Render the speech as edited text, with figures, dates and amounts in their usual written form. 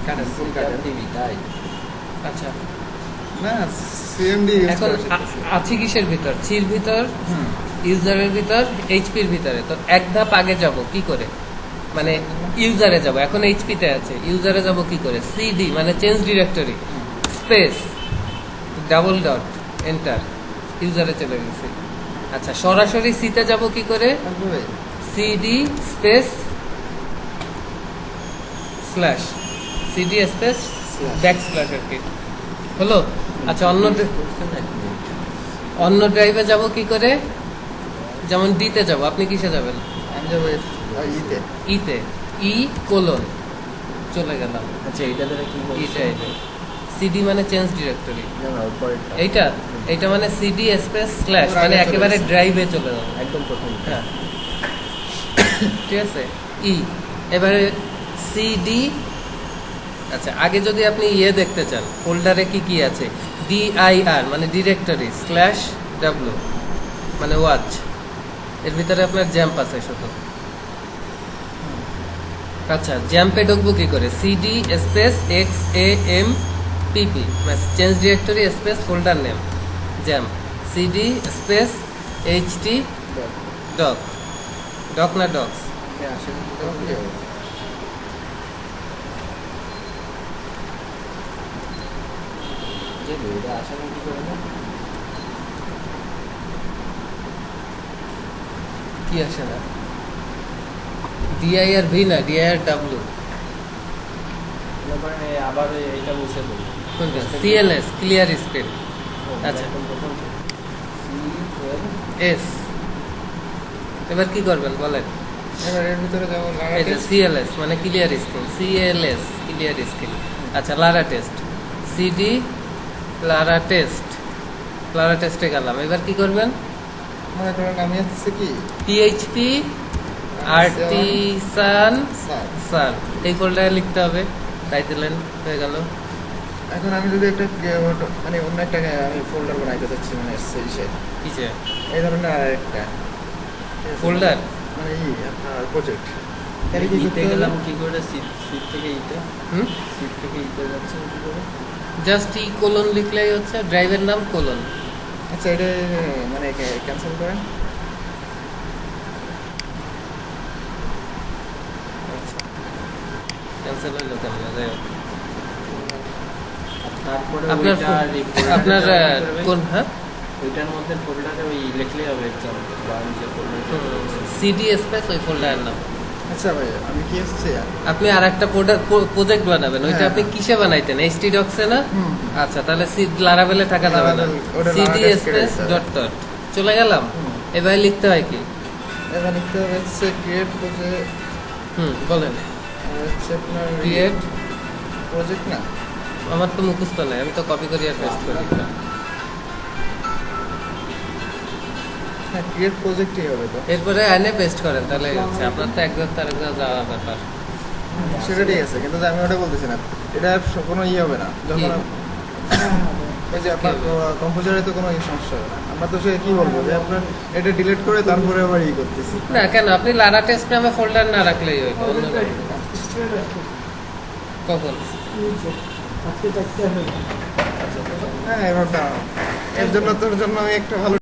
কাটে ফুল কাটে টিভি তাই। আচ্ছা না সিএমডি ইউজ এখন করে আছে কিসের ভিতর? সির ভিতর, ইউজারের ভিতর, এইচপির ভিতরে। তো এক ধাপ আগে যাব কি করে? মানে ইউজারে যাব, এখন এইচপি তে আছে, ইউজারে যাব কি করে? সিডি মানে change directory space double dot enter, ইউজারে চলে গেছে। আচ্ছা সরাসরি সিতে যাব কি করে? CD space slash, CD space backslash আর কি হলো। আচ্ছা অন্য ড্রাইভে যাব কি করে? যেমন ডিতে যাব, আপনি কিসে যাবেন? আমি যাবো ইতে ইতে, ই কোলন চলে গেলাম আচ্ছা এইটা দ্বারা কি ই বলছো? ড্রাইভে। সিডি মানে চেঞ্জ ডিরেক্টরি, না উপরেরটা এইটা মানে সিডি স্পেস স্ল্যাশ, মানে একেবারে ড্রাইভে চলে যাবো। একদম প্রথম। হ্যাঁ ঠিক আছে। ই এবারে সিডি। আচ্ছা আগে যদি আপনি ইয়ে দেখতে চান ফোল্ডারে কি কি আছে, ডিআইআর মানে ডিরেক্টরি স্ল্যাশ ডাব্লিউ মানে ওয়াচ, এর ভিতরে আপনার জ্যাম্প আছে শুধু। আচ্ছা জ্যাম্পে ঢুকবো কি করে? CD space X A M PP change directory space folder name XAMPP, CD space HT doc, doc না ডক্স? যে এটা আসলে কি করে না? কি আসে না? ডিআইআর ভি না, ডিআইআর ডাব্লিউ। তারপরে আবার এইটা মুছে দেবো। কোনটা? CLS clear screen. আচ্ছা একদম প্রথম এস। এবার কি করবেন বলেন? এবার এর ভিতরে যাবো এই যে সিএলএস মানে clear screen, CLS clear screen. আচ্ছা লারা টেস্ট, সিডি লারা টেস্ট, লারা টেস্টে গেলাম। এবার কি করবেন? মনে করেন আমি আসছে কি পিএইচপি আর্টিসান স্যার সান এই ফোল্ডারে লিখতে হবে, তাই দিলেন, হয়ে গেল। এখন আমি যদি একটা মানে অন্য একটা আমি ফোল্ডার বানাইতে চাচ্ছি, মানে সেই কিসে এই ধরনের আর একটা ফোল্ডার? মানে আপনার প্রজেক্ট ইতে গেলাম কি করে? সিট থেকে ইতে, হুম সিট থেকে ইতে যাচ্ছে কি করে? জাস্ট ই কোলন লিখলেই হচ্ছে, ড্রাইভের নাম কোলন। আচ্ছা এটা মানে ক্যান্সেল করেন। ক্যান্সেল হইলো কেন? যাই হোক। তারপরে আপনার ওইটা আপনার কোন, হ্যাঁ ওইটার মধ্যে ফোল্ডারে ওই লিখলেই হবে এক্সাম বা নিজের ফোল্ডার। সিডি স্পেস ওই ফোল্ডারের নাম। আচ্ছা ভাই আমি কি আসছে আপনি আর একটা প্রজেক্ট বানাবেন, ওইটা হ্যাঁ। আপনি কিসে বানাইতেন? এইচটি ডক্সে না? হুম। আচ্ছা তাহলে লারাভেলে থাকা যাবে না, ওটা সিডি Laravel স্পেস কেটে ডট ডট চলে গেলাম। হুম। এবার লিখতে হয় কি? এবার লিখতে হবে হচ্ছে ক্রিয়েট প্রজেক্ট, বলেন। হচ্ছে আপনার ক্রিয়েট প্রজেক্ট না, আমার তো মুখস্থ নাই, আমি তো কপি করি আর পেস্ট করি। হ্যাঁ ক্রিয়েট প্রজেক্টই হবে তো। এরপরে আইনে পেস্ট করেন, তাহলে হচ্ছে আপনার তো এক জায়গা আরেক জায়গা যাওয়া ব্যাপার। সেটা ঠিক আছে, কিন্তু আমি ওটা বলতেছি না, এটা কোনো ইয়ে হবে না যখন এই যে আপনার কম্পোজারে তো কোনো সমস্যা হবে না। আমরা তো সে কি বলবো যে আপনার এটা ডিলিট করে তারপরে আবার ই করতেছি। না কেন, আপনি লারা টেস্ট নামে ফোল্ডার না রাখলেই হইব। কখন? হ্যাঁ এবার এর জন্য তোর জন্য আমি একটা ভালো